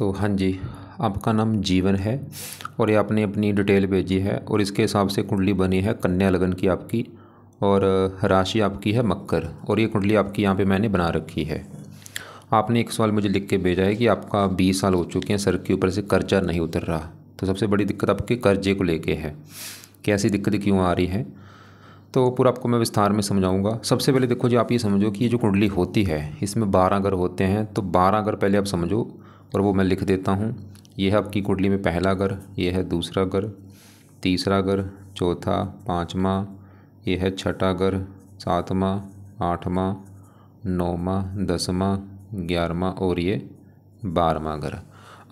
तो हाँ जी, आपका नाम जीवन है और ये आपने अपनी डिटेल भेजी है और इसके हिसाब से कुंडली बनी है कन्या लगन की आपकी। और राशि आपकी है मकर और ये कुंडली आपकी यहाँ पे मैंने बना रखी है। आपने एक सवाल मुझे लिख के भेजा है कि आपका 20 साल हो चुके हैं, सर के ऊपर से कर्जा नहीं उतर रहा। तो सबसे बड़ी दिक्कत आपके कर्जे को लेके है। कैसी दिक्कत क्यों आ रही है तो पूरा आपको मैं विस्तार में समझाऊंगा। सबसे पहले देखो जी, आप ये समझो कि ये जो कुंडली होती है इसमें 12 घर होते हैं। तो 12 घर पहले आप समझो और वो मैं लिख देता हूँ। ये है आपकी कुंडली में पहला घर, ये है दूसरा घर, तीसरा घर, चौथा, पाँचवा, ये है छठा घर, सातवां, आठवां, नौवां, 10वां, 11वां और ये 12वां घर।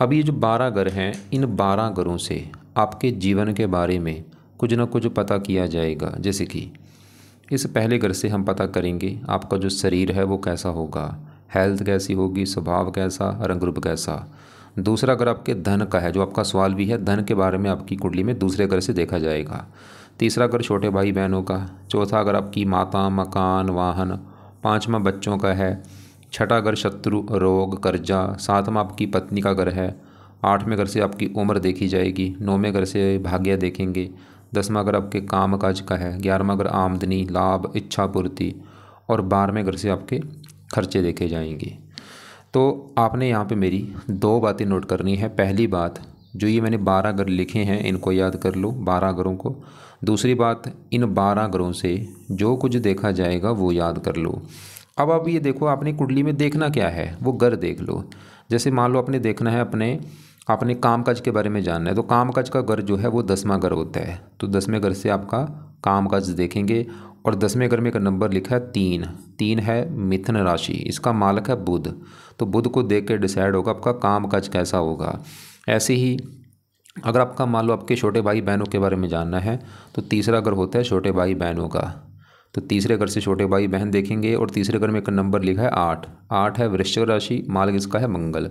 अब ये जो 12 घर हैं, इन 12 घरों से आपके जीवन के बारे में कुछ ना कुछ पता किया जाएगा। जैसे कि इस पहले घर से हम पता करेंगे आपका जो शरीर है वो कैसा होगा, हेल्थ कैसी होगी, स्वभाव कैसा, रंग रूप कैसा। दूसरा घर आपके धन का है, जो आपका सवाल भी है, धन के बारे में आपकी कुंडली में दूसरे घर से देखा जाएगा। तीसरा घर छोटे भाई बहनों का। चौथा घर आपकी माता, मकान, वाहन। पाँचवा बच्चों का है। छठा घर शत्रु, रोग, कर्जा। सातवां आपकी पत्नी का घर है। आठवें घर से आपकी उम्र देखी जाएगी। नौवें घर से भाग्य देखेंगे। 10वां घर आपके काम काज का है। 11वां घर आमदनी, लाभ, इच्छा पूर्ति। और 12वें घर से आपके खर्चे देखे जाएंगे। तो आपने यहाँ पे मेरी 2 बातें नोट करनी है। पहली बात, जो ये मैंने 12 घर लिखे हैं इनको याद कर लो, 12 घरों को। दूसरी बात, इन 12 घरों से जो कुछ देखा जाएगा वो याद कर लो। अब आप ये देखो, आपने कुंडली में देखना क्या है वो घर देख लो। जैसे मान लो आपने देखना है आपने काम काज के बारे में जानना है, तो काम काज का घर जो है वो 10वां घर होता है। तो 10वें घर से आपका काम काज देखेंगे। और 10वें घर में एक नंबर लिखा है 3। 3 है मिथुन राशि, इसका मालक है बुध। तो बुध को देख के डिसाइड होगा आपका काम काज कैसा होगा। ऐसे ही अगर आपका मान लो आपके छोटे भाई बहनों के बारे में जानना है तो तीसरा घर होता है छोटे भाई बहनों का। तो तीसरे घर से छोटे भाई बहन देखेंगे। और तीसरे घर में एक नंबर लिखा है 8। 8 है वृश्चिक राशि, मालक इसका है मंगल।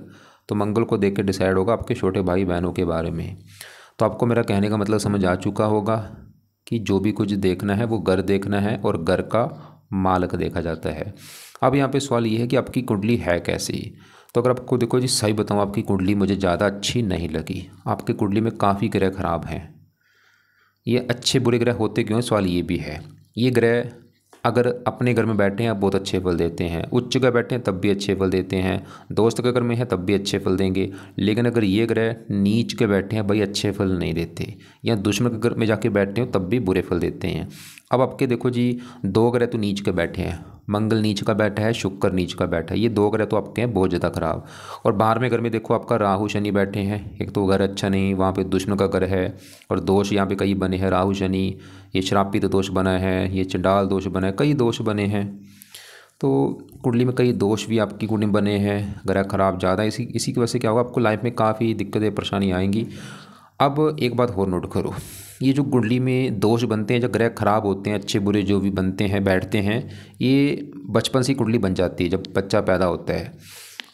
तो मंगल को देख के डिसाइड होगा आपके छोटे भाई बहनों के बारे में। तो आपको मेरा कहने का मतलब समझ आ चुका होगा कि जो भी कुछ देखना है वो घर देखना है और घर का मालक देखा जाता है। अब यहाँ पे सवाल ये है कि आपकी कुंडली है कैसी। तो अगर आपको देखो जी, सही बताऊँ, आपकी कुंडली मुझे ज़्यादा अच्छी नहीं लगी। आपकी कुंडली में काफ़ी ग्रह खराब हैं। ये अच्छे बुरे ग्रह होते क्यों हैं, सवाल ये भी है। ये ग्रह अगर अपने घर में बैठे हैं बहुत अच्छे फल देते हैं, उच्च जगह बैठे हैं तब भी अच्छे फल देते हैं, दोस्त के घर में है तब भी अच्छे फल देंगे। लेकिन अगर ये ग्रह नीच के बैठे हैं भाई, अच्छे फल नहीं देते। या दुश्मन के घर में जाके बैठते हो तब भी बुरे फल देते हैं। अब आपके देखो जी, 2 ग्रह तो नीच के बैठे हैं। मंगल नीच का बैठा है, शुक्र नीच का बैठा है। ये 2 ग्रह तो आपके हैं बहुत ज़्यादा खराब। और 12वें घर में देखो आपका राहु शनि बैठे हैं। एक तो घर अच्छा नहीं, वहाँ पे दुश्मन का घर है। और दोष यहाँ पे कई बने हैं, राहु शनि, ये श्रापित दोष बना है, ये चंडाल दोष बना है, कई दोष बने हैं। तो कुंडली में कई दोष भी आपकी कुंडली में बने हैं, ग्रह खराब ज़्यादा। इसी की वजह से क्या होगा, आपको लाइफ में काफ़ी दिक्कतें परेशानी आएंगी। अब एक बात और नोट करो, ये जो कुंडली में दोष बनते हैं, जो ग्रह खराब होते हैं, अच्छे बुरे जो भी बनते हैं बैठते हैं, ये बचपन से कुंडली बन जाती है जब बच्चा पैदा होता है।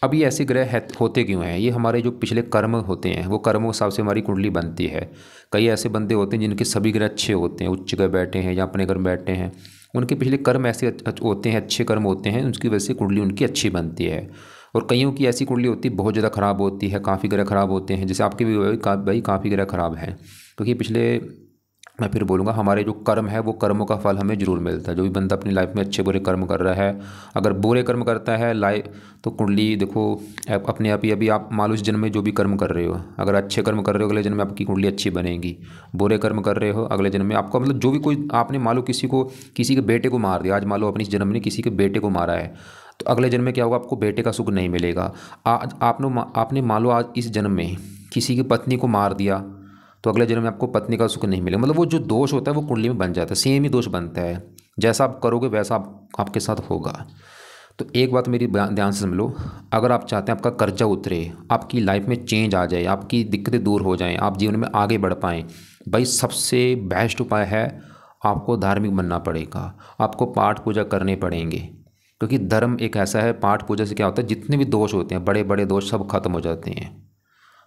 अब ये ऐसे ग्रह होते क्यों हैं, ये हमारे जो पिछले कर्म होते हैं वो कर्मों के हिसाब से हमारी कुंडली बनती है। कई ऐसे बंदे होते हैं जिनके सभी ग्रह अच्छे होते हैं, उच्च ग्रह बैठे हैं या अपने घर में बैठे हैं, उनके पिछले कर्म ऐसे होते हैं, अच्छे कर्म होते हैं, उसकी वजह से कुंडली उनकी अच्छी बनती है। और कईयों की ऐसी कुंडली होती है बहुत ज़्यादा खराब होती है, काफ़ी ग्रह खराब होते हैं। जैसे आपके भी भाई काफ़ी ग्रह खराब हैं, क्योंकि पिछले, मैं फिर बोलूँगा, हमारे जो कर्म है वो कर्मों का फल हमें ज़रूर मिलता है। जो भी बंदा अपनी लाइफ में अच्छे बुरे कर्म कर रहा है, अगर बुरे कर्म करता है तो कुंडली देखो अपने आप ही, अभी आप मान लो इस जन्म में जो भी कर्म कर रहे हो, अगर अच्छे कर्म कर रहे हो अगले जन्म में आपकी कुंडली अच्छी बनेगी। बुरे कर्म कर रहे हो अगले जन्म में आपका, मतलब जो भी कोई आपने मान लो किसी के बेटे को मार दिया, आज मान लो अपनी इस जन्म में किसी के बेटे को मारा है, तो अगले जन्म में क्या होगा, आपको बेटे का सुख नहीं मिलेगा। आज आपने मान लो आज इस जन्म में किसी की पत्नी को मार दिया, तो अगले जन्म में आपको पत्नी का सुख नहीं मिलेगा। मतलब वो जो दोष होता है वो कुंडली में बन जाता है, सेम ही दोष बनता है। जैसा आप करोगे वैसा आपके साथ होगा। तो एक बात मेरी ध्यान से समझ लो, अगर आप चाहते हैं आपका कर्जा उतरे, आपकी लाइफ में चेंज आ जाए, आपकी दिक्कतें दूर हो जाएं, आप जीवन में आगे बढ़ पाएँ, भाई सबसे बेस्ट उपाय है आपको धार्मिक बनना पड़ेगा। आपको पाठ पूजा करने पड़ेंगे, क्योंकि धर्म एक ऐसा है, पाठ पूजा से क्या होता है, जितने भी दोष होते हैं, बड़े बड़े दोष सब खत्म हो जाते हैं।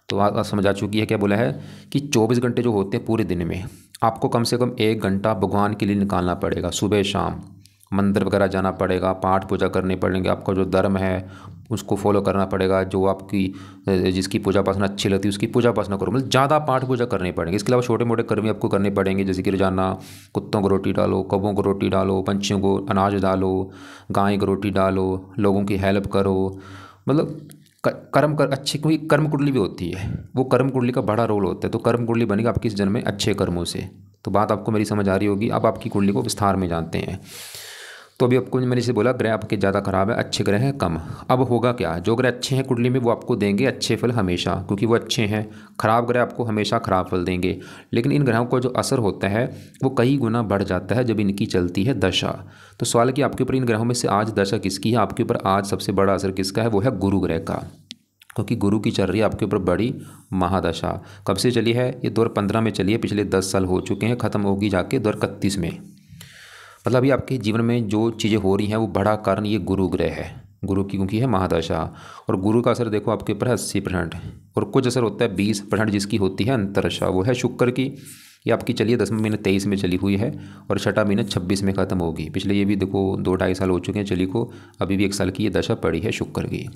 तो आप समझ आ चुकी है क्या बोला है कि 24 घंटे जो होते हैं पूरे दिन में, आपको कम से कम 1 घंटा भगवान के लिए निकालना पड़ेगा। सुबह शाम मंदिर वगैरह जाना पड़ेगा, पाठ पूजा करने पड़ेंगे, आपका जो धर्म है उसको फॉलो करना पड़ेगा, जो आपकी जिसकी पूजा उपासना अच्छी लगती है उसकी पूजा उपासना करो, मतलब ज़्यादा पाठ पूजा करनी पड़ेंगे। इसके अलावा छोटे मोटे कर्म भी आपको करने पड़ेंगे, जैसे कि रोजाना कुत्तों को रोटी डालो, कौवों को रोटी डालो, पंछियों को अनाज डालो, गाय को रोटी डालो, लोगों की हेल्प करो, मतलब कर्म कर अच्छी, कोई कर्म कुंडली भी होती है, वो कर्म कुंडली का बड़ा रोल होता है। तो कर्म कुंडली बनेगी आपकी इस जन्म में अच्छे कर्मों से। तो बात आपको मेरी समझ आ रही होगी। अब आपकी कुंडली को विस्तार में जानते हैं। तो अभी आपको मैंने जैसे बोला ग्रह आपके ज़्यादा खराब है, अच्छे ग्रह हैं कम। अब होगा क्या, जो ग्रह अच्छे हैं कुंडली में वो आपको देंगे अच्छे फल हमेशा, क्योंकि वो अच्छे हैं। खराब ग्रह आपको हमेशा खराब फल देंगे। लेकिन इन ग्रहों का जो असर होता है वो कई गुना बढ़ जाता है जब इनकी चलती है दशा। तो सवाल कि आपके ऊपर इन ग्रहों में से आज दशा किसकी है, आपके ऊपर आज सबसे बड़ा असर किसका है, वो है गुरु ग्रह का। क्योंकि गुरु की चल रही है आपके ऊपर बड़ी महादशा। कब से चली है, ये 2015 में चली है, पिछले 10 साल हो चुके हैं, ख़त्म होगी जाके 2031 में। मतलब अभी आपके जीवन में जो चीज़ें हो रही हैं वो बड़ा कारण ये गुरु ग्रह है, गुरु की क्योंकि है महादशा। और गुरु का असर देखो आपके ऊपर है 80%, और कुछ असर होता है 20% जिसकी होती है अंतरदशा, वो है शुक्र की। ये आपकी चलिए 10वें महीने 23 में चली हुई है और छठा महीना 26 में ख़त्म होगी। पिछले ये भी देखो 2-2.5 साल हो चुके हैं चली को, अभी भी 1 साल की ये दशा पड़ी है शुक्र की।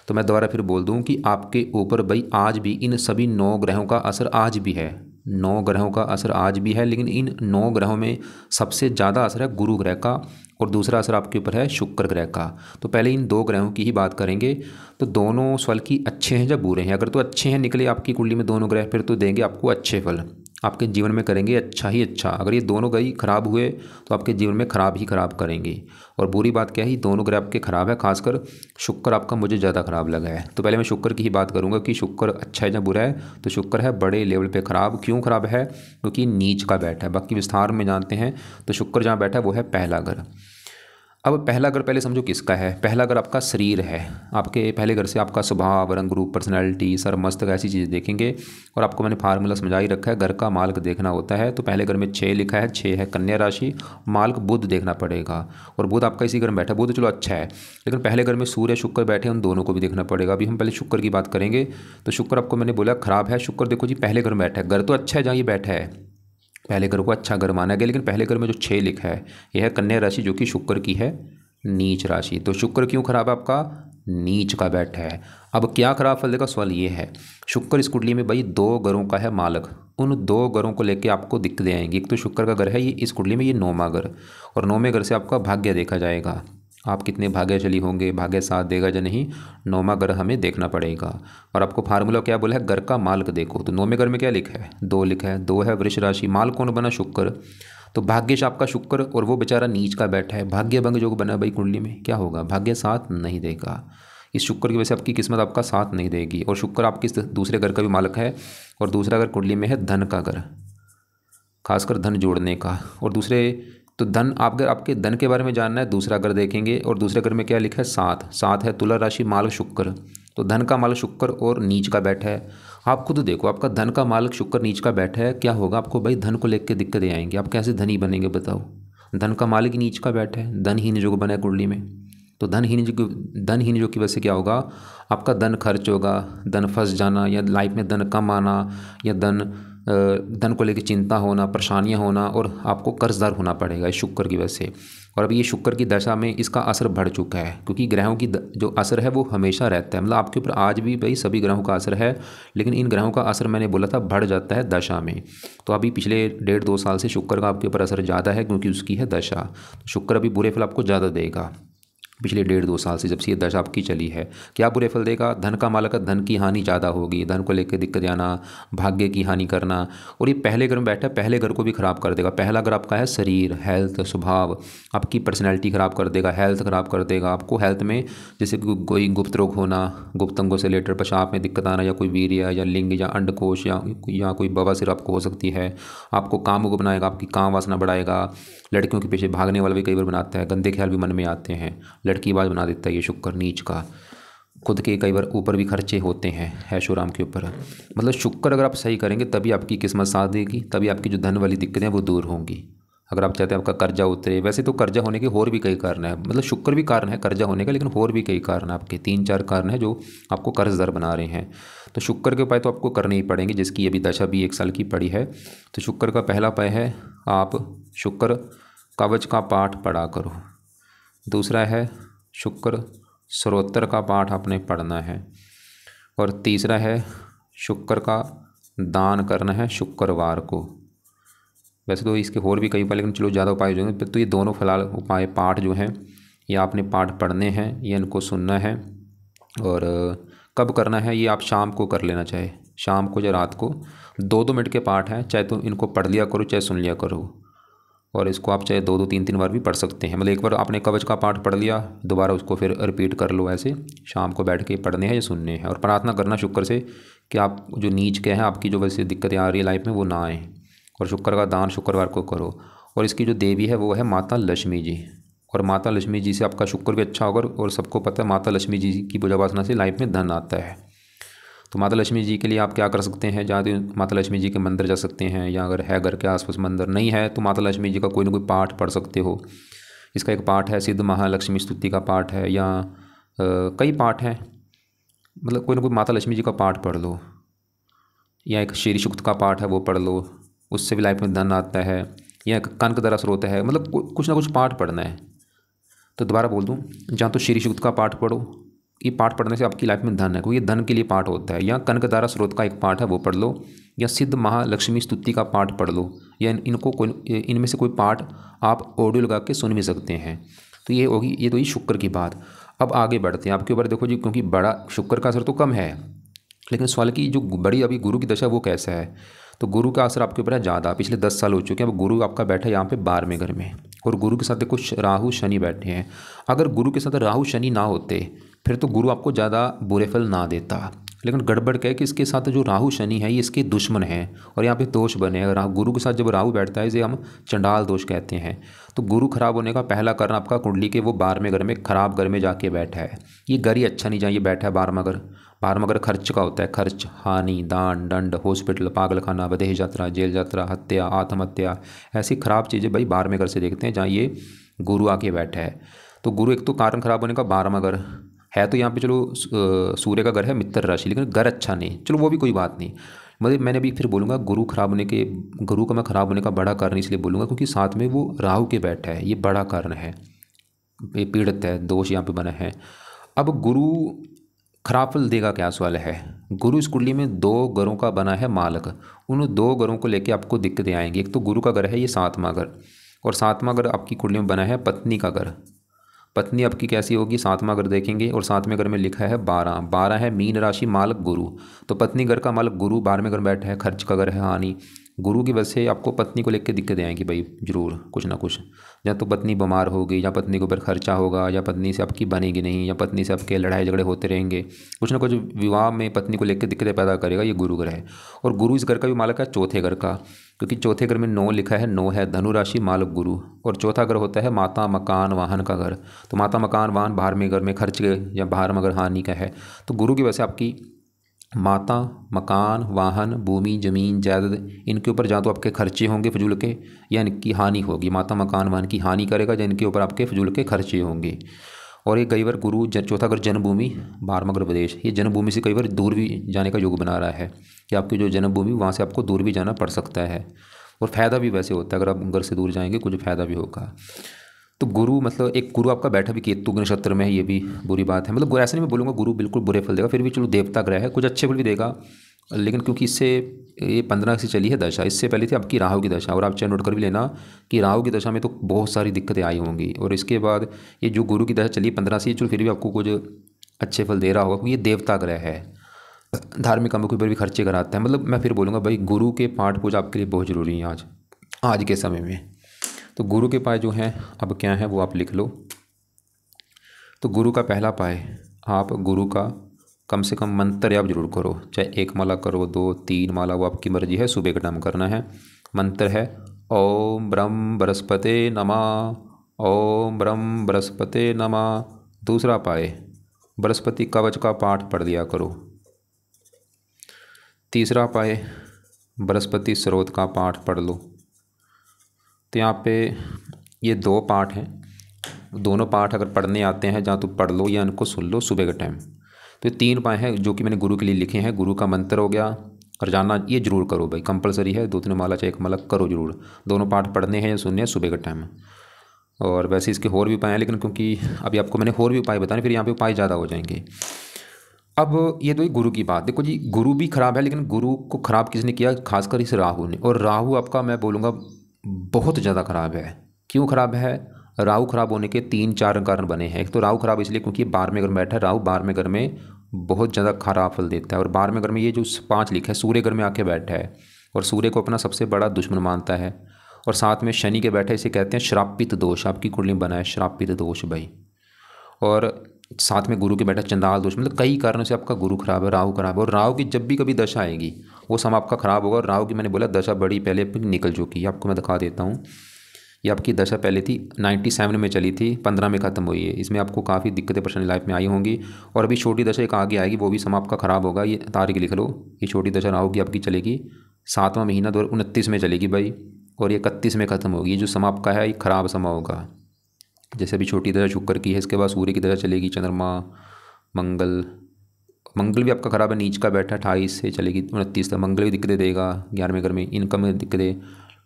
तो मैं दोबारा फिर बोल दूँ कि आपके ऊपर भाई आज भी इन सभी 9 ग्रहों का असर आज भी है, 9 ग्रहों का असर आज भी है। लेकिन इन 9 ग्रहों में सबसे ज़्यादा असर है गुरु ग्रह का, और दूसरा असर आपके ऊपर है शुक्र ग्रह का। तो पहले इन 2 ग्रहों की ही बात करेंगे। तो दोनों फल की अच्छे हैं या बुरे हैं, अगर तो अच्छे हैं निकले आपकी कुंडली में दोनों ग्रह, फिर तो देंगे आपको अच्छे फल, आपके जीवन में करेंगे अच्छा ही अच्छा। अगर ये दोनों ग्रह खराब हुए तो आपके जीवन में खराब ही खराब करेंगे। और बुरी बात क्या है, दोनों ग्रह आपके खराब है, खासकर शुक्र आपका मुझे ज़्यादा खराब लगा है। तो पहले मैं शुक्र की ही बात करूंगा कि शुक्र अच्छा है या बुरा है। तो शुक्र है बड़े लेवल पे खराब। क्यों खराब है, क्योंकि नीच का बैठा है। बाकी विस्तार में जानते हैं। तो शुक्र जहाँ बैठा है वो है पहला घर। अब पहला घर पहले समझो किसका है। पहला घर आपका शरीर है। आपके पहले घर से आपका स्वभाव, रंग रूप, पर्सनैलिटी, सर मस्तक ऐसी चीज़ें देखेंगे। और आपको मैंने फार्मूला समझा ही रखा है, घर का मालक देखना होता है। तो पहले घर में 6 लिखा है, 6 है कन्या राशि, मालक बुध देखना पड़ेगा। और बुध आपका इसी घर में बैठा है, बुध चलो अच्छा है, लेकिन पहले घर में सूर्य शुक्र बैठे, उन दोनों को भी देखना पड़ेगा। अभी हम पहले शुक्र की बात करेंगे। तो शुक्र आपको मैंने बोला खराब है। शुक्र देखो जी पहले घर में बैठा है, घर तो अच्छा है जहाँ ये बैठा है, पहले घर को अच्छा घर माना गया। लेकिन पहले घर में जो 6 लिखा है यह है कन्या राशि, जो कि शुक्र की है नीच राशि। तो शुक्र क्यों खराब है आपका, नीच का बैठा है। अब क्या खराब फल देगा, सवाल ये है। शुक्र इस कुंडली में भाई 2 घरों का है मालक, उन 2 घरों को लेके आपको दिक्कतें आएंगी। एक तो शुक्र का घर है ये इस कुंडली में, ये 9वां घर, और 9वें घर से आपका भाग्य देखा जाएगा। आप कितने भाग्यशाली होंगे, भाग्य साथ देगा या नहीं, 9वां घर हमें देखना पड़ेगा। और आपको फार्मूला क्या बोला है, घर का मालक देखो। तो 9वें घर में क्या लिखा है, 2 लिखा है, 2 है वृष राशि, माल कौन बना, शुक्र। तो भाग्यश आपका शुक्र, और वो बेचारा नीच का बैठा है। भाग्य भंग जो बना भाई कुंडली में, क्या होगा, भाग्य साथ नहीं देगा। इस शुक्र की वजह से आपकी किस्मत आपका साथ नहीं देगी। और शुक्र आपके दूसरे घर का भी मालक है, और दूसरा घर कुंडली में है धन का घर, खासकर धन जोड़ने का। और दूसरे तो धन, आप अगर आपके धन के बारे में जानना है दूसरा घर देखेंगे। और दूसरे घर में क्या लिखा है, 7, 7 है तुला राशि, मालक शुक्र। तो धन का मालक शुक्र और नीच का बैठा है। आप खुद देखो, आपका धन का मालक शुक्र नीच का बैठा है, क्या होगा आपको भाई, धन को लेकर दिक्कतें आएंगी। आप कैसे धनी बनेंगे बताओ, धन का मालिक नीच का बैठा है, धनहीन जो बना है कुंडली में। तो धनहीन जो की वजह से क्या होगा, आपका धन खर्च होगा, धन फंस जाना, या लाइफ में धन कम आना, या धन को लेकर चिंता होना, परेशानियां होना, और आपको कर्जदार होना पड़ेगा इस शुक्र की वजह से। और अभी ये शुक्र की दशा में इसका असर बढ़ चुका है, क्योंकि ग्रहों की जो असर है वो हमेशा रहता है। मतलब आपके ऊपर आज भी भाई सभी ग्रहों का असर है, लेकिन इन ग्रहों का असर मैंने बोला था बढ़ जाता है दशा में। तो अभी पिछले 1.5-2 साल से शुक्र का आपके ऊपर असर ज़्यादा है, क्योंकि उसकी है दशा। शुक्र अभी बुरे फल आपको ज़्यादा देगा पिछले 1.5-2 साल से, जब से ये दशा आपकी चली है। क्या बुरे फल देगा, धन का मालक, धन की हानि ज़्यादा होगी, धन को लेकर दिक्कत आना, भाग्य की हानि करना। और ये पहले घर में बैठा है, पहले घर को भी खराब कर देगा। पहला घर आपका है शरीर, हेल्थ, स्वभाव, आपकी पर्सनैलिटी खराब कर देगा, हेल्थ खराब कर देगा। आपको हेल्थ में जैसे कोई गुप्त रोग होना, गुप्त अंगों से रिलेटेड, पेशाब में दिक्कत आना, या कोई वीर्य या लिंग या अंडकोश या कोई बवासीर आपको हो सकती है। आपको काम को बनाएगा, आपकी काम वासना बढ़ाएगा। लड़कियों के पीछे भागने वाला भी कई बार बनाता है, गंदे ख्याल भी मन में आते हैं, लड़की बाज बना देता है ये शुक्र नीच का। खुद के कई बार ऊपर भी खर्चे होते हैं ऐशोराम के ऊपर। मतलब शुक्र अगर आप सही करेंगे तभी आपकी किस्मत साथ देगी, तभी आपकी जो धन वाली दिक्कतें हैं वो दूर होंगी। अगर आप चाहते हैं आपका कर्जा उतरे, वैसे तो कर्जा होने के और भी कई कारण है, मतलब शुक्र भी कारण है कर्जा होने का, लेकिन और भी कई कारण आपके 3-4 कारण है जो आपको कर्जदार बना रहे हैं। तो शुक्र के उपाय तो आपको करने ही पड़ेंगे, जिसकी अभी दशा भी 1 साल की पड़ी है। तो शुक्र का पहला उपाय है, आप शुक्र कवच का पाठ पढ़ा करो। दूसरा है शुक्र स्रोत्र का पाठ आपने पढ़ना है। और तीसरा है शुक्र का दान करना है शुक्रवार को। वैसे तो इसके और भी कई उपाय, लेकिन चलो ज़्यादा उपाय जो हैं तो ये दोनों फिलहाल उपाय पाठ जो हैं ये आपने पाठ पढ़ने हैं, ये इनको सुनना है। और कब करना है ये आप शाम को कर लेना, चाहे शाम को या रात को। 2-2 मिनट के पाठ हैं, चाहे तो इनको पढ़ लिया करो चाहे सुन लिया करो। और इसको आप चाहे 2-2 3-3 बार भी पढ़ सकते हैं। मतलब एक बार आपने कवच का पाठ पढ़ लिया, दोबारा उसको फिर रिपीट कर लो। ऐसे शाम को बैठ के पढ़ने हैं या सुनने हैं। और प्रार्थना करना शुक्र से कि आप जो नीच के हैं, आपकी जो वैसे दिक्कतें आ रही है लाइफ में वो ना आए। और शुक्र का दान शुक्रवार को करो। और इसकी जो देवी है वो है माता लक्ष्मी जी। और माता लक्ष्मी जी से आपका शुक्र भी अच्छा होगा। और सबको पता है माता लक्ष्मी जी की पूजा वासना से लाइफ में धन आता है। तो माता लक्ष्मी जी के लिए आप क्या कर सकते हैं, जहाँ तो माता लक्ष्मी जी के मंदिर जा सकते हैं, या अगर है घर के आसपास मंदिर नहीं है तो माता लक्ष्मी जी का कोई ना कोई पाठ पढ़ सकते हो। इसका एक पाठ है सिद्ध महालक्ष्मी स्तुति का पाठ है, या कई पाठ हैं। मतलब कोई ना कोई माता लक्ष्मी जी का पाठ पढ़ लो, या एक श्री सूक्त का पाठ है वो पढ़ लो, उससे भी लाइफ में धन आता है। या एक कनक दरा स्रोत है, मतलब कुछ ना कुछ पाठ पढ़ना है। तो दोबारा बोल दूँ, जहाँ तो श्री सूक्त का पाठ पढ़ो, ये पाठ पढ़ने से आपकी लाइफ में धन है, क्योंकि ये धन के लिए पाठ होता है। या कनकधारा स्रोत का एक पाठ है वो पढ़ लो, या सिद्ध महालक्ष्मी स्तुति का पाठ पढ़ लो, या इनको कोई इनमें से कोई पाठ आप ऑडियो लगा के सुन भी सकते हैं। तो ये होगी, ये तो ये शुक्र की बात। अब आगे बढ़ते हैं आपके ऊपर। देखो जी, क्योंकि बड़ा शुक्र का असर तो कम है, लेकिन सवाल की जो बड़ी अभी गुरु की दशा वो कैसा है। तो गुरु का असर आपके ऊपर है ज़्यादा। पिछले 10 साल हो चुके हैं। अब गुरु आपका बैठा है यहाँ पे 12वें घर में, और गुरु के साथ देखो राहु शनि बैठे हैं। अगर गुरु के साथ राहु शनि ना होते फिर तो गुरु आपको ज़्यादा बुरे फल ना देता। लेकिन गड़बड़ क्या है कि इसके साथ जो राहु शनि है ये इसके दुश्मन हैं, और यहाँ पे दोष बने हैं। गुरु के साथ जब राहु बैठता है इसे हम चंडाल दोष कहते हैं। तो गुरु खराब होने का पहला कारण आपका कुंडली के वो 12वें घर में खराब घर में जाके बैठा है। ये घर ही अच्छा नहीं, जहाँ ये बैठा है 12वां घर। 12वां घर खर्च का होता है, खर्च, हानि, दान, दंड, हॉस्पिटल, पागलखाना, विदेश यात्रा, जेल यात्रा, हत्या, आत्महत्या, ऐसी खराब चीज़ें भाई 12वें घर से देखते हैं, जहाँ ये गुरु आके बैठा है। तो गुरु एक तो कारण खराब होने का 12वां घर है। तो यहाँ पे चलो सूर्य का घर है मित्र राशि, लेकिन घर अच्छा नहीं, चलो वो भी कोई बात नहीं। मतलब मैंने अभी फिर बोलूँगा गुरु खराब होने के, गुरु का मैं खराब होने का बड़ा कारण इसलिए बोलूँगा क्योंकि साथ में वो राहु के बैठा है, ये बड़ा कारण है, ये पीड़ित है, दोष यहाँ पे बना है। अब गुरु खराब फल देगा क्या, सवाल है। गुरु इस कुंडली में 2 घरों का बना है मालक। उन 2 घरों को लेके आपको दिक्कतें आएंगी। एक तो गुरु का घर है ये 7वां घर, और 7वां घर आपकी कुंडली में बना है पत्नी का घर। पत्नी आपकी कैसी होगी, 7वां घर देखेंगे, और 7वें घर में लिखा है 12 है मीन राशि मालक गुरु। तो पत्नी घर का मालक गुरु 12वें घर में बैठा है, खर्च का घर है, हानि। गुरु की वजह से आपको पत्नी को लेकर दिक्कतें आएंगी भाई, जरूर कुछ ना कुछ। या तो पत्नी बीमार होगी, या पत्नी के ऊपर खर्चा होगा, या पत्नी से आपकी बनेगी नहीं, या पत्नी से आपके लड़ाई झगड़े होते रहेंगे। कुछ ना कुछ विवाह में पत्नी को लेकर दिक्कतें पैदा करेगा ये गुरु घर है। और गुरु इस घर का भी मालक है 4थे घर का, क्योंकि 4थे घर में 9 लिखा है, 9 है धनु राशि मालक गुरु। और 4था घर होता है माता मकान वाहन का घर। तो माता मकान वाहन बाहर में घर में खर्च के, या बाहर में अगर हानि का है, तो गुरु की वजह से आपकी माता मकान वाहन भूमि जमीन जायदाद इनके ऊपर जहाँ तो आपके खर्चे होंगे फजूल के, या इनकी हानि होगी। माता मकान वाहन की हानि करेगा, या इनके ऊपर आपके फजूल के खर्चे होंगे। और ये कई बार गुरु 4था घर जन्मभूमि 12वां घर विदेश, ये जन्मभूमि से कई बार दूर भी जाने का योग बना रहा है, कि आपकी जो जन्मभूमि वहाँ से आपको दूर भी जाना पड़ सकता है। और फ़ायदा भी वैसे होता है, अगर आप घर से दूर जाएंगे कुछ फ़ायदा भी होगा। तो गुरु मतलब एक गुरु आपका बैठा भी केतु के नक्षत्र में है, ये भी बुरी बात है। मतलब ऐसे नहीं मैं बोलूँगा गुरु बिल्कुल बुरे फल देगा, फिर भी चलो देवता ग्रह है, कुछ अच्छे फल भी देगा। लेकिन क्योंकि इससे ये 15 से चली है दशा, इससे पहले थी आपकी राहु की दशा। और आप चाहे नोट कर भी लेना कि राहु की दशा में तो बहुत सारी दिक्कतें आई होंगी। और इसके बाद ये जो गुरु की दशा चली 15 से, चलो फिर भी आपको कुछ अच्छे फल दे रहा होगा, क्योंकि ये देवता ग्रह है, धार्मिक कामों के ऊपर भी खर्चे कराता है। मतलब मैं फिर बोलूँगा भाई गुरु के पाठ पूजा आपके लिए बहुत ज़रूरी है आज के समय में। तो गुरु के पाए जो हैं अब क्या है वो आप लिख लो। तो गुरु का पहला पाए, आप गुरु का कम से कम मंत्र आप जरूर करो, चाहे 1 माला करो 2 3 माला, वो आपकी मर्जी है, सुबह के टाइम करना है। मंत्र है ओम ब्रह्म बृहस्पते नमः, ओम ब्रह्म बृहस्पते नमः। दूसरा पाए बृहस्पति कवच का पाठ पढ़ लिया करो। तीसरा पाए बृहस्पति स्रोत का पाठ पढ़ लो। तो यहाँ पे ये 2 पाठ हैं, दोनों पाठ अगर पढ़ने आते हैं जहाँ तो पढ़ लो, या इनको सुन लो सुबह के टाइम। तो ये 3 पाए हैं जो कि मैंने गुरु के लिए लिखे हैं। गुरु का मंत्र हो गया, और जाना ये जरूर करो भाई, कंपलसरी है, 2-3 माला चाहे 1 माला करो जरूर। दोनों पाठ पढ़ने हैं या सुनने हैं सुबह के टाइम। और वैसे इसके और भी उपाय हैं, लेकिन क्योंकि अभी आपको मैंने और भी उपाय बताए, फिर यहाँ पे उपाय ज़्यादा हो जाएंगे। अब ये तो एक गुरु की बात, देखो जी गुरु भी खराब है, लेकिन गुरु को खराब किसने किया, खासकर इस राहु ने। और राहु आपका मैं बोलूँगा बहुत ज़्यादा खराब है। क्यों खराब है? राहु खराब होने के 3-4 कारण बने हैं। एक तो राहु खराब इसलिए क्योंकि 12वें घर में बैठा है। राहु 12वें घर में बहुत ज़्यादा खराब फल देता है, और 12वें घर में ये जो 5 लिखा है सूर्य घर में आके बैठा है, और सूर्य को अपना सबसे बड़ा दुश्मन मानता है। और साथ में शनि के बैठे, इसे कहते हैं श्रापित दोष। आपकी कुंडली में बना है श्रापित दोष भाई। और साथ में गुरु के बैठा चंडाल दोष, मतलब कई कारणों से आपका गुरु खराब है, राहु खराब है। और राहु की जब भी कभी दशा आएगी वो समय आपका खराब होगा। और राहु की मैंने बोला दशा बड़ी पहले निकल चुकी है, आपको मैं दिखा देता हूँ। ये आपकी दशा पहले थी 97 में चली थी, 15 में ख़त्म हुई है। इसमें आपको काफ़ी दिक्कतें परेशानी लाइफ में आई होंगी। और अभी छोटी दशा एक आगे आएगी, वो भी समय आपका खराब होगा। ये तारीख लिख लो, ये छोटी दशा राहु की आपकी चलेगी 7वां महीना 2029 में चलेगी भाई, और ये 31 में ख़त्म होगी। ये जो समय आपका है ये खराब समय होगा। जैसे अभी छोटी दशा शुक्र की है, इसके बाद सूर्य की दशा चलेगी, चंद्रमा, मंगल भी आपका खराब है, नीच का बैठा 28 से चलेगी 29 तक। मंगल भी दिक्कतें देगा, 11वें घर में इनकम में दिक्कतें,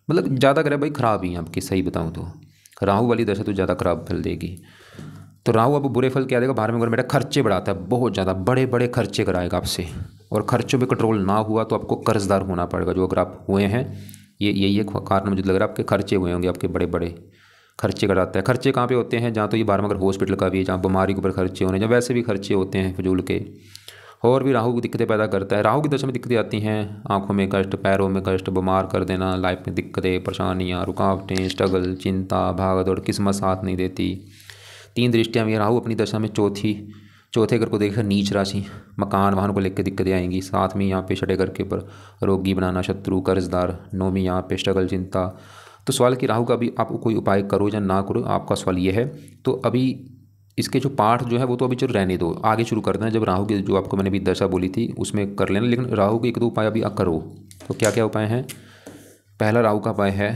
मतलब ज़्यादा करे भाई खराब ही है आपकी। सही बताऊँ तो राहु वाली दशा तो ज़्यादा खराब फल देगी। तो राहु अब बुरे फल क्या देगा, 12वें घर में बैठा खर्चे बढ़ाता है, बहुत ज़्यादा बड़े बड़े खर्चे कराएगा आपसे। और खर्चों पे कंट्रोल ना हुआ तो आपको कर्जदार होना पड़ेगा, जो अगर आप हुए हैं ये यही एक कारण मुझे लग रहा है। आपके खर्चे हुए होंगे, आपके बड़े बड़े खर्चे कराता है। खर्चे कहाँ पे होते हैं, जहाँ तो ये 12वें घर हॉस्पिटल का भी है, जहाँ बीमारी के ऊपर खर्चे होने, जहाँ वैसे भी खर्चे होते हैं फजूल के। और भी राहु की दिक्कतें पैदा करता है। राहु की दशा में दिक्कतें आती हैं, आंखों में कष्ट, पैरों में कष्ट, बीमार कर देना, लाइफ में दिक्कतें, परेशानियाँ, रुकावटें, स्ट्रगल, चिंता, भाग दौड़, किस्मत साथ नहीं देती। 3 दृष्टियाँ भी राहु अपनी दशा में चौथे घर को देखकर नीच राशि, मकान वाहन को लेकर दिक्कतें आएंगी। साथ में यहाँ पे छठे घर के ऊपर रोगी बनाना, शत्रु, कर्जदार, 9वीं यहाँ पे स्ट्रगल, चिंता। तो सवाल कि राहु का भी आप कोई उपाय करो या ना करो, आपका सवाल ये है। तो अभी इसके जो पाठ जो है वो तो अभी चलो रहने दो, आगे शुरू करते हैं। जब राहु की जो आपको मैंने अभी दशा बोली थी उसमें कर लेना, लेकिन राहु के 1-2 उपाय अभी करो। तो क्या क्या उपाय हैं? पहला राहु का उपाय है,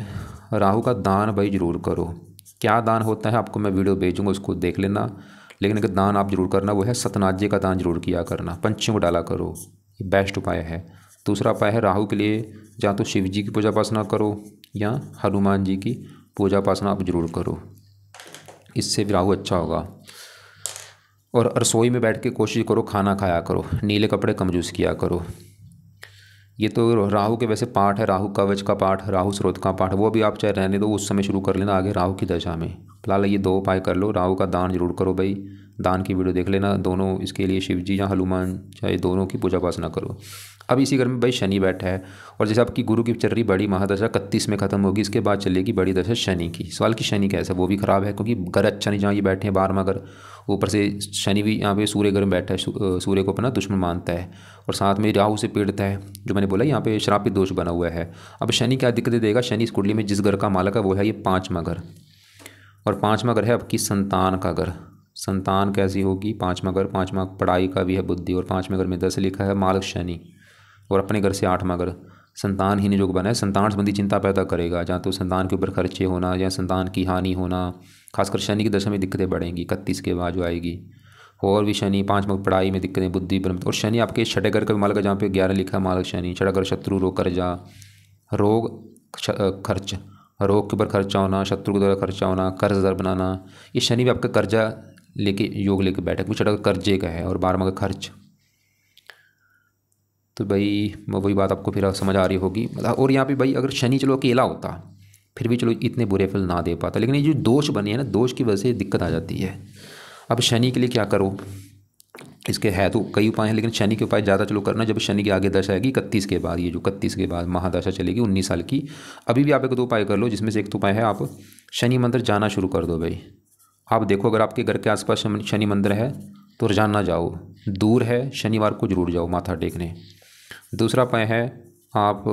राहु का दान भाई जरूर करो। क्या दान होता है आपको मैं वीडियो भेजूँगा, उसको देख लेना। लेकिन अगर दान आप जरूर करना वो है सतनाजे का दान जरूर किया करना, पंछियों को डाला करो, ये बेस्ट उपाय है। दूसरा उपाय है राहु के लिए या तो शिव जी की पूजा उपासना करो या हनुमान जी की पूजा उपासना आप जरूर करो, इससे भी राहु अच्छा होगा। और रसोई में बैठ के कोशिश करो खाना खाया करो, नीले कपड़े कम यूज़ किया करो। ये तो राहु के वैसे पाठ है, राहु कवच का पाठ, राहु स्रोत का पाठ, वो भी आप चाहे रहने दो, उस समय शुरू कर लेना आगे राहु की दशा में। फिलहाल ये 2 उपाय कर लो। राहु का दान जरूर करो भाई, दान की वीडियो देख लेना दोनों, इसके लिए शिव जी या हनुमान चाहे दोनों की पूजा उपासना करो। अब इसी घर में भाई शनि बैठा है, और जैसे आपकी गुरु की चल रही बड़ी महादशा 31 में ख़त्म होगी, इसके बाद चलेगी बड़ी दशा शनि की। सवाल कि शनि कैसा, वो भी ख़राब है क्योंकि घर अच्छा नहीं, जहाँ ये बैठे हैं 12वां घर, ऊपर से शनि भी यहाँ पे सूर्य घर में बैठा है, सूर्य को अपना दुश्मन मानता है, और साथ में राहु से पीड़ित है, जो मैंने बोला यहाँ पे श्रापित दोष बना हुआ है। अब शनि क्या दिक्कतें देगा, शनि इस कुंडली में जिस घर का मालक है वो है ये 5वां घर, और 5वां घर है आपकी संतान का घर। संतान कैसी होगी, 5वां घर, 5वां पढ़ाई का भी है, बुद्धि, और 5वें घर में 10 लिखा है मालक शनि, और अपने घर से 8वां घर संतान ही जो बना है, संतान संबंधी चिंता पैदा करेगा, जहाँ तो संतान के ऊपर खर्चे होना या संतान की हानि होना। खासकर शनि की दशा में दिक्कतें बढ़ेंगी 31 के बाद जो आएगी। और भी शनि 5वां पढ़ाई में दिक्कतें, बुद्धि पर, और शनि आपके छठे घर का मालक है, जहाँ पे 11 लिखा है मालक शनि। छठा घर शत्रु, रोग, कर्जा, रोग, खर्च, रोग के ऊपर खर्चा होना, शत्रु के द्वारा खर्चा होना, कर्जदार बनाना। ये शनि भी आपका कर्जा लेके योग लेके बैठा, कुछ छठा कर्जे का है, और 12वां का खर्च। तो भाई वही बात आपको फिर समझ आ रही होगी। और यहाँ पे भाई अगर शनि चलो अकेला होता फिर भी चलो इतने बुरे फल ना दे पाता, लेकिन ये जो दोष बने हैं ना, दोष की वजह से दिक्कत आ जाती है। अब शनि के लिए क्या करो, इसके है तो कई उपाय हैं, लेकिन शनि के उपाय ज़्यादा चलो करना जब शनि की आगे दशा आएगी 31 के बाद। ये जो 31 के बाद महादशा चलेगी 19 साल की, अभी भी आप 1-2 उपाय कर लो, जिसमें से एक तो उपाय है आप शनि मंदिर जाना शुरू कर दो भाई। आप देखो अगर आपके घर के आसपास शनि मंदिर है तो रोजाना जाओ, दूर है शनिवार को जरूर जाओ माथा टेकने। दूसरा उपाय है आप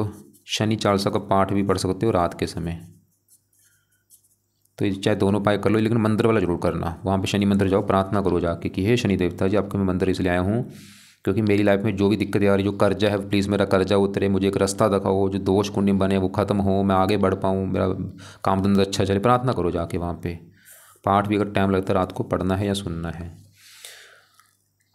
शनि चालीसा का पाठ भी पढ़ सकते हो रात के समय। तो चाहे दोनों उपाय कर लो, लेकिन मंदिर वाला जरूर करना। वहाँ पे शनि मंदिर जाओ, प्रार्थना करो जाके कि हे शनि देवता जी, आपके मैं मंदिर इसलिए आया हूँ क्योंकि मेरी लाइफ में जो भी दिक्कतें आ रही, जो कर्जा है प्लीज़ मेरा कर्जा उतरे, मुझे एक रास्ता दिखाओ, जो दोष कुंडली बने वो ख़त्म हो, मैं आगे बढ़ पाऊँ, मेरा काम धंधा अच्छा चले। प्रार्थना करो जाके वहाँ पे। पाठ भी अगर टाइम लगता है रात को पढ़ना है या सुनना है।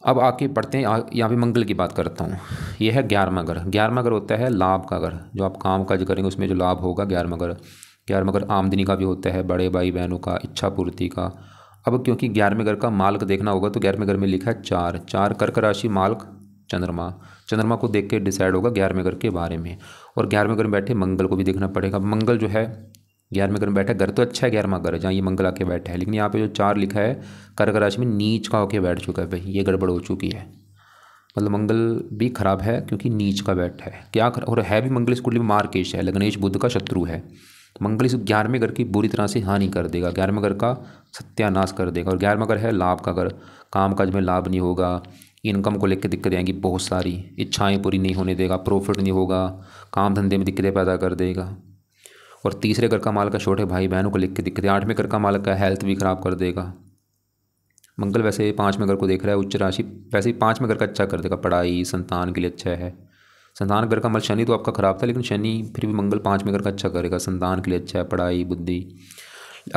अब आके पढ़ते हैं, यहाँ पे मंगल की बात करता हूँ। यह है 11वां घर। 11वां घर होता है लाभ का घर, जो आप काम काज करेंगे उसमें जो लाभ होगा 11वां घर। 11वें घर आमदनी का भी होता है, बड़े भाई बहनों का, इच्छा पूर्ति का। अब क्योंकि 11वें घर का मालक देखना होगा तो 11वें घर में लिखा है 4, 4 कर्क राशि मालक चंद्रमा, चंद्रमा को देख के डिसाइड होगा 11वें घर के बारे में। और 11वें घर में बैठे मंगल को भी देखना पड़ेगा। मंगल जो है 11वें घर में बैठा, घर तो अच्छा है 11वां घर जहाँ ये मंगल आके बैठा है, लेकिन यहाँ पे जो 4 लिखा है कर्क राशि में नीच का होके बैठ चुका है भाई, ये गड़बड़ हो चुकी है। मतलब मंगल भी खराब है क्योंकि नीच का बैठा है क्या और है भी मंगल इस कुंडली में मार्केश है, लग्नेश बुध का शत्रु है। मंगल इस 11वें घर की बुरी तरह से हानि कर देगा, 11वें घर का सत्यानाश कर देगा। और 11वां घर है लाभ का घर, काम काज में लाभ नहीं होगा, इनकम को लेकर दिक्कतें आएंगी बहुत सारी, इच्छाएं पूरी नहीं होने देगा, प्रॉफिट नहीं होगा, काम धंधे में दिक्कतें पैदा कर देगा। और तीसरे घर का मालक का छोटे भाई बहनों को लेकर के दिक्कतें, 8वें घर का मालक का हेल्थ भी खराब कर देगा। मंगल वैसे 5वें घर को देख रहा है, उच्च राशि, वैसे ही 5वें घर का अच्छा कर देगा, पढ़ाई संतान के लिए अच्छा है। संतान घर का मतलब शनि तो आपका ख़राब था, लेकिन शनि फिर भी मंगल 5वें घर का अच्छा करेगा, संतान के लिए अच्छा है, पढ़ाई बुद्धि।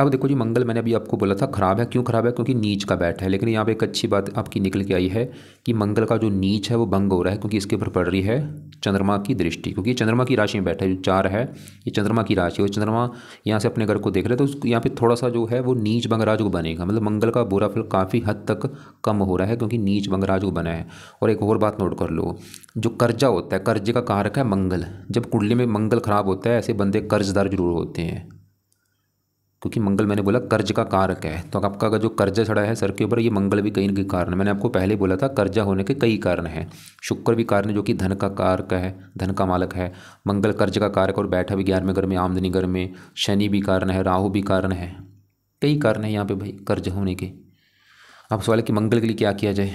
अब देखो जी मंगल मैंने अभी आपको बोला था खराब है, क्यों खराब है, क्योंकि नीच का बैठ है। लेकिन यहाँ पे एक अच्छी बात आपकी निकल के आई है कि मंगल का जो नीच है वो भंग हो रहा है, क्योंकि इसके ऊपर पड़ रही है चंद्रमा की दृष्टि, क्योंकि ये चंद्रमा की राशि में बैठा है। जो 4 है ये चंद्रमा की राशि है, और चंद्रमा यहाँ से अपने घर को देख रहे हैं, तो यहाँ पे थोड़ा सा जो है वो नीच भंगराज को बनेगा। मतलब मंगल का बुरा फल काफ़ी हद तक कम हो रहा है, क्योंकि नीच भंगराज को बना है। और एक और बात नोट कर लो, जो कर्जा होता है, कर्जे का कारक है मंगल। जब कुंडली में मंगल खराब होता है ऐसे बंदे कर्जदार जरूर होते हैं, क्योंकि मंगल मैंने बोला कर्ज का कारक है। तो आपका अगर जो कर्जा चढ़ा है सर के ऊपर, ये मंगल भी कहीं न कहीं कारण है। मैंने आपको पहले बोला था कर्जा होने के कई कारण हैं। शुक्र भी कारण है जो कि धन का कारक है, धन का मालक है। मंगल कर्ज का कारक और बैठा भी 11वें घर में, आमदनी घर में। शनि भी कारण है, राहु भी कारण है, कई कारण है यहाँ पे भाई कर्ज होने के। आप सवाल है कि मंगल के लिए क्या किया जाए,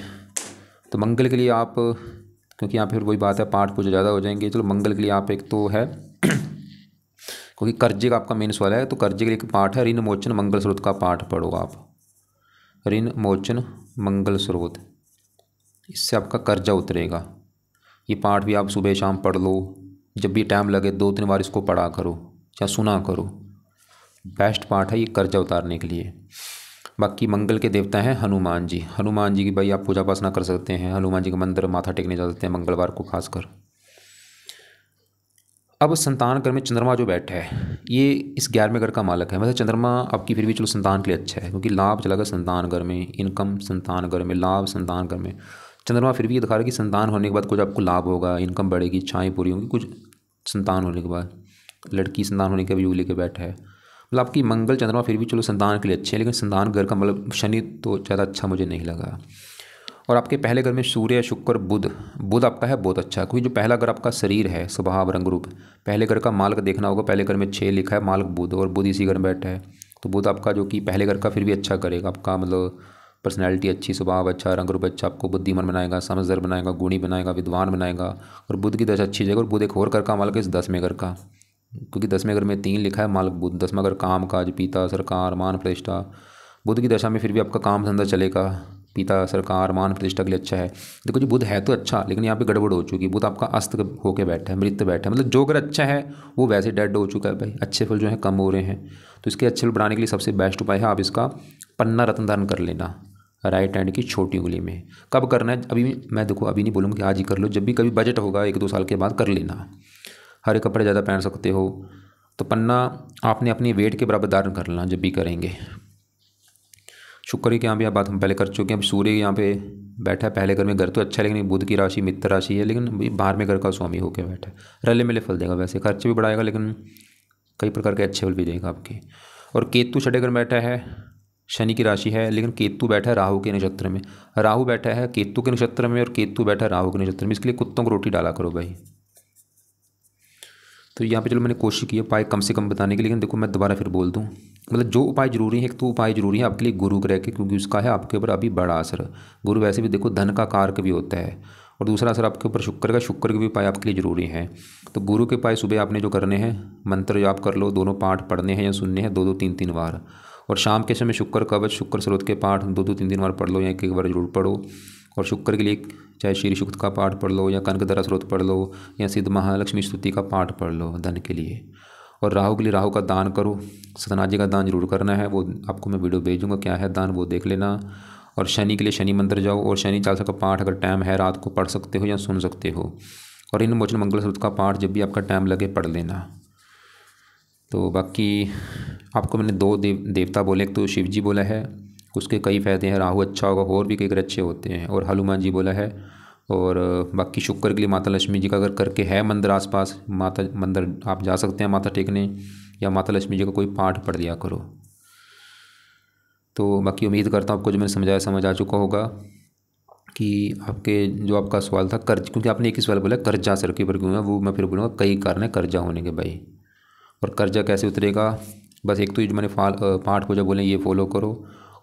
तो मंगल के लिए आप, क्योंकि यहाँ फिर वही बात है पाठ कुछ ज़्यादा हो जाएंगे, चलो मंगल के लिए आप एक तो है क्योंकि कर्जे का आपका मेन सवाल है, तो कर्जे के लिए एक पाठ है ऋण मोचन मंगल स्रोत का पाठ पढ़ो आप, ऋण मोचन मंगल स्रोत, इससे आपका कर्जा उतरेगा। ये पाठ भी आप सुबह शाम पढ़ लो, जब भी टाइम लगे 2-3 बार इसको पढ़ा करो या सुना करो, बेस्ट पाठ है ये कर्जा उतारने के लिए। बाकी मंगल के देवता हैं हनुमान जी, हनुमान जी की भाई आप पूजा उपासना कर सकते हैं, हनुमान जी का मंदिर माथा टेकने जा सकते हैं मंगलवार को खासकर। अब संतान घर में चंद्रमा जो बैठा है ये इस 11वें घर का मालक है। मतलब चंद्रमा आपकी फिर भी चलो संतान के लिए अच्छा है, क्योंकि लाभ चला गया संतान घर में, इनकम संतान घर में, लाभ संतान घर में। चंद्रमा फिर भी ये दिखा रहा है कि संतान होने के बाद कुछ आपको लाभ होगा, इनकम बढ़ेगी, इच्छाएँ पूरी होंगी कुछ संतान होने के बाद। लड़की संतान होने के भी योग लेके बैठा है। मतलब आपकी मंगल चंद्रमा फिर भी चलो संतान के लिए अच्छे हैं, लेकिन संतान घर का मतलब शनि तो ज़्यादा अच्छा मुझे नहीं लगा। और आपके पहले घर में सूर्य शुक्र बुध, बुध आपका है बहुत अच्छा, क्योंकि जो पहला घर आपका शरीर है, स्वभाव रंग रूप, पहले घर का मालक देखना होगा, पहले घर में 6 लिखा है मालक बुध, और बुध इसी घर में बैठा है। तो बुध आपका जो कि पहले घर का फिर भी अच्छा करेगा, आपका मतलब पर्सनैलिटी अच्छी, स्वभाव अच्छा, रंग रूप अच्छा, आपको बुद्धिमान बनाएगा, समझदार बनाएगा, गुणी बनाएगा, विद्वान बनाएगा। और बुध की दशा अच्छी जगह। और बुध एक और घर का मालक है इस 10वें घर का, क्योंकि 10वें घर में 3 लिखा है मालक बुध, 10वां घर काम काज, पिता सरकार मान प्रतिष्ठा। बुध की दशा में फिर भी आपका काम धंधा चलेगा, पिता सरकार मान प्रतिष्ठा के लिए अच्छा है। देखो जी बुध है तो अच्छा, लेकिन यहाँ पे गड़बड़ हो चुकी है, बुध आपका अस्त होके बैठा है, मृत बैठा है। मतलब जो अगर अच्छा है वो वैसे डेड हो चुका है भाई, अच्छे फल जो है कम हो रहे हैं। तो इसके अच्छे फल बढ़ाने के लिए सबसे बेस्ट उपाय है आप इसका पन्ना रत्न धारण कर लेना राइट हैंड की छोटी उंगली में। कब करना है अभी मैं देखो अभी नहीं बोलूँगा कि आज ही कर लो, जब भी कभी बजट होगा 1-2 साल के बाद कर लेना। हरे कपड़े ज़्यादा पहन सकते हो तो पन्ना आपने अपनी वेट के बराबर धारण कर लेना जब भी करेंगे। शुक्र की यहाँ भी बात हम पहले कर चुके हैं। अब सूर्य यहाँ पे बैठा है पहले घर में, घर तो अच्छा है लेकिन बुध की राशि मित्र राशि है, लेकिन बाहर में घर का स्वामी होकर बैठा है। रले मिले फल देगा, वैसे खर्च भी बढ़ाएगा लेकिन कई प्रकार के अच्छे फल भी देगा आपके। और केतु छठे घर में बैठा है, शनि की राशि है, लेकिन केतु बैठा है राहु के नक्षत्र में। राहु बैठा है केतु के नक्षत्र में और केतु बैठा है राहु के नक्षत्र में, इसके लिए कुत्तों को रोटी डाला करो भाई। तो यहाँ पे चलो मैंने कोशिश की है उपाय कम से कम बताने की, लेकिन देखो मैं दोबारा फिर बोल दूँ, मतलब जो उपाय जरूरी है, एक तो उपाय जरूरी है आपके लिए गुरु ग्रह के, क्योंकि उसका है आपके ऊपर अभी बड़ा असर। गुरु वैसे भी देखो धन का कारक भी होता है, और दूसरा असर आपके ऊपर शुक्र का, शुक्र के भी उपाय आपके लिए जरूरी है। तो गुरु के उपाय सुबह आपने जो करने हैं, मंत्र जाप कर लो, दोनों पाठ पढ़ने हैं या सुनने हैं 2-2 3-3 बार। और शाम के समय शुक्र कवच, शुक्र स्रोत के पाठ 2-2 3-3 बार पढ़ लो या 1-1 बार जरूर पढ़ो। और शुक्र के लिए चाहे श्री सूक्त का पाठ पढ़ लो या कनकधरा स्रोत पढ़ लो या सिद्ध महालक्ष्मी स्तुति का पाठ पढ़ लो धन के लिए। और राहु के लिए राहु का दान करो, सतनाथ जी का दान जरूर करना है, वो आपको मैं वीडियो भेजूंगा क्या है दान, वो देख लेना। और शनि के लिए शनि मंदिर जाओ, और शनि चालीसा का पाठ अगर टाइम है रात को पढ़ सकते हो या सुन सकते हो। और इन मोचन मंगल स्रोत का पाठ जब भी आपका टाइम लगे पढ़ लेना। तो बाकी आपको मैंने दो देवता बोले, एक तो शिव जी बोला है, उसके कई फ़ायदे हैं, राहु अच्छा होगा, और भी कई ग्रह अच्छे होते हैं, और हनुमान जी बोला है। और बाकी शुक्र के लिए माता लक्ष्मी जी का अगर करके है मंदिर आसपास, माता मंदिर आप जा सकते हैं माथा टेकने, या माता लक्ष्मी जी का कोई पाठ पढ़ लिया करो। तो बाकी उम्मीद करता हूँ आपको जो मैंने समझाया समझ आ चुका होगा कि आपके जो आपका सवाल था कर्ज, क्योंकि आपने एक ही सवाल बोला कर्जा सर के ऊपर क्यों है, वो मैं फिर बोलूँगा कई कारण है कर्जा होने के भाई। और कर्जा कैसे उतरेगा, बस एक तो ये जो मैंने पाठ पूजा बोले ये फॉलो करो,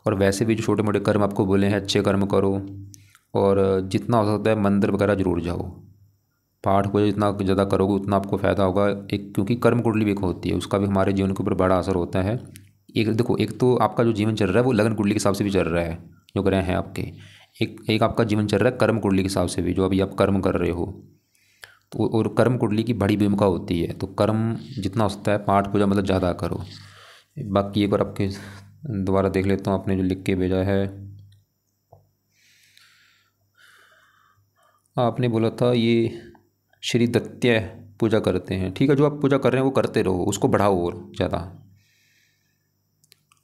और वैसे भी जो छोटे मोटे कर्म आपको बोले हैं अच्छे कर्म करो, और जितना हो सकता है मंदिर वगैरह जरूर जाओ। पाठ पूजा जितना ज़्यादा करोगे उतना आपको फ़ायदा होगा, एक क्योंकि कर्म कुंडली भी एक होती है, उसका भी हमारे जीवन के ऊपर बड़ा असर होता है। एक देखो, एक तो आपका जो जीवन चल रहा है वो लगन कुंडली के हिसाब से भी चल रहा है, जो ग्रह हैं आपके। एक एक आपका जीवन चल रहा है कर्म कुंडली के हिसाब से भी, जो अभी आप कर्म कर रहे हो। तो और कर्म कुंडली की बड़ी भूमिका होती है, तो कर्म जितना हो सकता है पाठ पूजा मतलब ज़्यादा करो। बाकी एक बार आपके दोबारा देख लेता हूँ आपने जो लिख के भेजा है। आपने बोला था ये श्री दत्त्य पूजा करते हैं, ठीक है, जो आप पूजा कर रहे हैं वो करते रहो, उसको बढ़ाओ और ज़्यादा।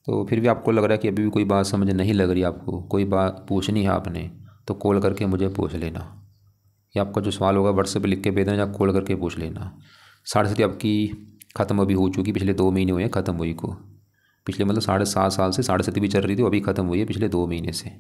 तो फिर भी आपको लग रहा है कि अभी भी कोई बात समझ नहीं लग रही, आपको कोई बात पूछनी है आपने, तो कॉल करके मुझे पूछ लेना, या आपका जो सवाल होगा व्हाट्सएप पे लिख के भेज देना, या कॉल करके पूछ लेना। साढ़े साथी आपकी ख़त्म अभी हो चुकी, पिछले 2 महीने हुए हैं ख़त्म हुई को। पिछले मतलब 7.5 साल से साढ़े साथी भी चल रही थी, वो अभी ख़त्म हुई है पिछले 2 महीने से।